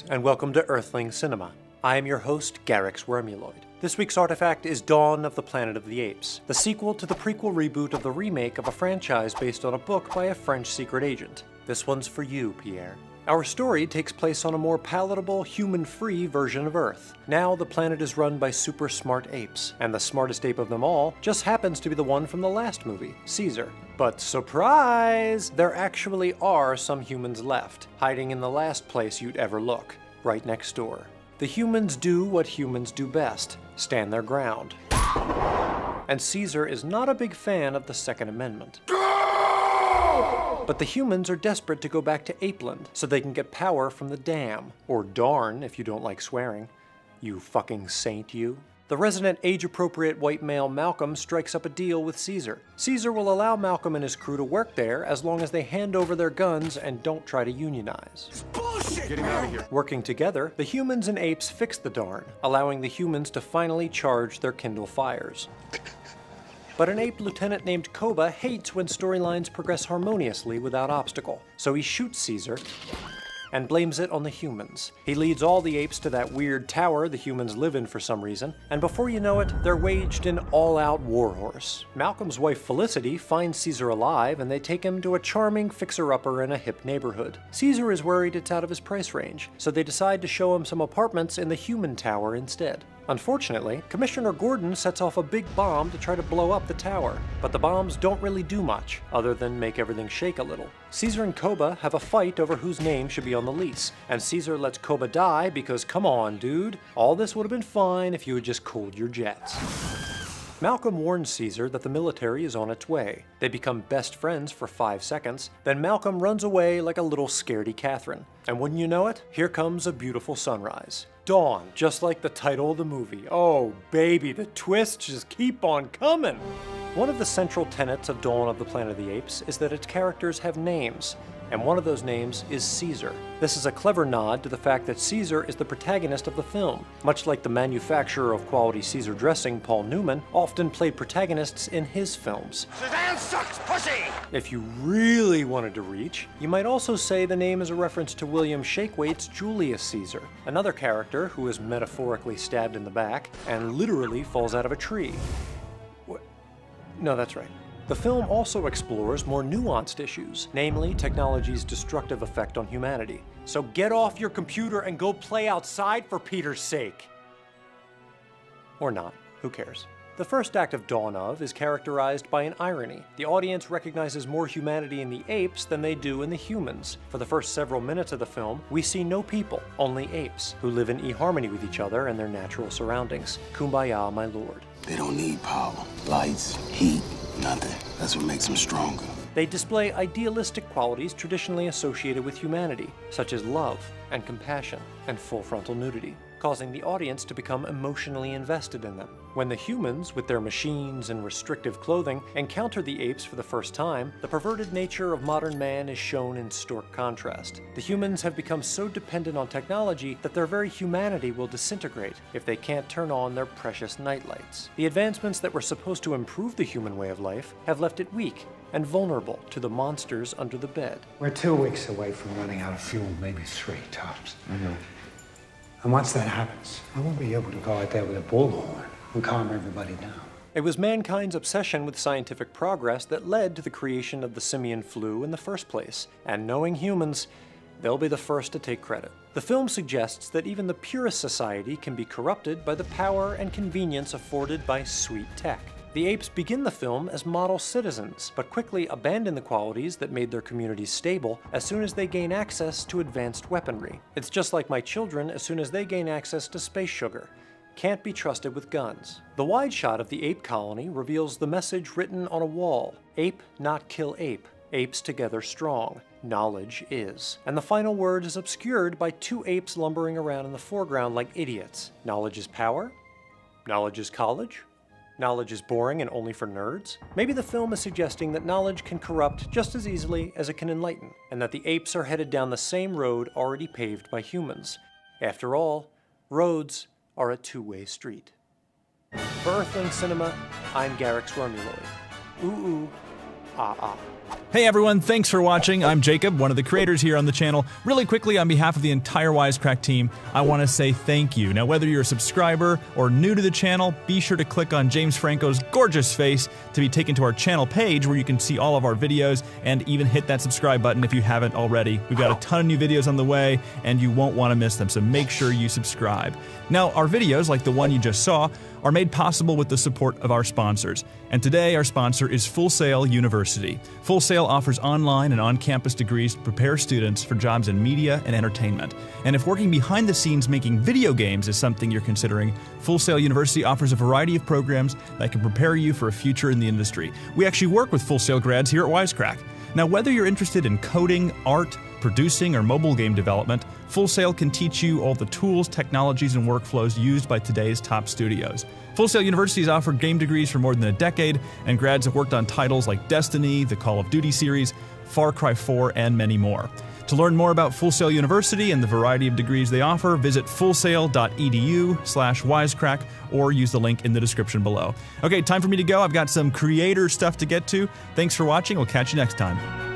And welcome to Earthling Cinema. I am your host, garyx wormuloid. This week's artifact is Dawn of the Planet of the Apes, the sequel to the prequel reboot of the remake of a franchise based on a book by a French secret agent. This one's for you, Pierre. Our story takes place on a more palatable, human-free version of Earth. Now the planet is run by super smart apes, and the smartest ape of them all just happens to be the one from the last movie, Caesar. But surprise! There actually are some humans left, hiding in the last place you'd ever look, right next door. The humans do what humans do best, stand their ground. And Caesar is not a big fan of the Second Amendment. But the humans are desperate to go back to Apeland so they can get power from the dam. Or darn, if you don't like swearing. You fucking saint, you. The resident age-appropriate white male Malcolm strikes up a deal with Caesar. Caesar will allow Malcolm and his crew to work there as long as they hand over their guns and don't try to unionize. It's bullshit! Get him out of here. Working together, the humans and apes fix the darn, allowing the humans to finally charge their Kindle fires. But an ape lieutenant named Koba hates when storylines progress harmoniously without obstacle, so he shoots Caesar and blames it on the humans. He leads all the apes to that weird tower the humans live in for some reason, and before you know it, they're waged an all-out warhorse. Malcolm's wife Felicity finds Caesar alive, and they take him to a charming fixer-upper in a hip neighborhood. Caesar is worried it's out of his price range, so they decide to show him some apartments in the human tower instead. Unfortunately, Commissioner Gordon sets off a big bomb to try to blow up the tower, but the bombs don't really do much, other than make everything shake a little. Caesar and Koba have a fight over whose name should be on the lease, and Caesar lets Koba die because, come on, dude, all this would have been fine if you had just cooled your jets. Malcolm warns Caesar that the military is on its way. They become best friends for 5 seconds, then Malcolm runs away like a little scaredy Catherine. And wouldn't you know it, here comes a beautiful sunrise. Dawn, just like the title of the movie. Oh baby, the twists just keep on coming! One of the central tenets of Dawn of the Planet of the Apes is that its characters have names, and one of those names is Caesar. This is a clever nod to the fact that Caesar is the protagonist of the film, much like the manufacturer of quality Caesar dressing, Paul Newman, often played protagonists in his films. Suzanne sucks pussy! If you really wanted to reach, you might also say the name is a reference to William Shakewaite's Julius Caesar, another character who is metaphorically stabbed in the back and literally falls out of a tree. No, that's right. The film also explores more nuanced issues, namely technology's destructive effect on humanity. So get off your computer and go play outside for Peter's sake! Or not, who cares? The first act of Dawn of is characterized by an irony. The audience recognizes more humanity in the apes than they do in the humans. For the first several minutes of the film, we see no people, only apes, who live in eHarmony with each other and their natural surroundings. Kumbaya, my lord. They don't need power, lights, heat, nothing. That's what makes them stronger. They display idealistic qualities traditionally associated with humanity, such as love and compassion and full frontal nudity, causing the audience to become emotionally invested in them. When the humans, with their machines and restrictive clothing, encounter the apes for the first time, the perverted nature of modern man is shown in stark contrast. The humans have become so dependent on technology that their very humanity will disintegrate if they can't turn on their precious nightlights. The advancements that were supposed to improve the human way of life have left it weak and vulnerable to the monsters under the bed. We're 2 weeks away from running out of fuel, maybe 3 tops. And once that happens, I won't be able to go out there with a bullhorn and calm everybody down. It was mankind's obsession with scientific progress that led to the creation of the simian flu in the first place, and knowing humans, they'll be the first to take credit. The film suggests that even the purest society can be corrupted by the power and convenience afforded by sweet tech. The apes begin the film as model citizens, but quickly abandon the qualities that made their communities stable as soon as they gain access to advanced weaponry. It's just like my children as soon as they gain access to space sugar. Can't be trusted with guns. The wide shot of the ape colony reveals the message written on a wall: ape not kill ape, apes together strong, knowledge is. And the final word is obscured by 2 apes lumbering around in the foreground like idiots. Knowledge is power? Knowledge is college? Knowledge is boring and only for nerds? Maybe the film is suggesting that knowledge can corrupt just as easily as it can enlighten, and that the apes are headed down the same road already paved by humans. After all, roads are a two-way street. For Earthling Cinema, I'm garyx wormuloid. Ooh, ooh, ah, ah. Hey everyone, thanks for watching. I'm Jacob, one of the creators here on the channel. Really quickly, on behalf of the entire Wisecrack team, I want to say thank you. Now, whether you're a subscriber or new to the channel, be sure to click on James Franco's gorgeous face to be taken to our channel page where you can see all of our videos and even hit that subscribe button if you haven't already. We've got a ton of new videos on the way and you won't want to miss them, so make sure you subscribe. Now, our videos, like the one you just saw, are made possible with the support of our sponsors. And today, our sponsor is Full Sail University. Full Sail offers online and on-campus degrees to prepare students for jobs in media and entertainment. And if working behind the scenes making video games is something you're considering, Full Sail University offers a variety of programs that can prepare you for a future in the industry. We actually work with Full Sail grads here at Wisecrack. Now, whether you're interested in coding, art, producing, or mobile game development, Full Sail can teach you all the tools, technologies, and workflows used by today's top studios. Full Sail University has offered game degrees for more than a decade, and grads have worked on titles like Destiny, the Call of Duty series, Far Cry 4, and many more. To learn more about Full Sail University and the variety of degrees they offer, visit fullsail.edu/wisecrack or use the link in the description below. Okay, time for me to go. I've got some creator stuff to get to. Thanks for watching. We'll catch you next time.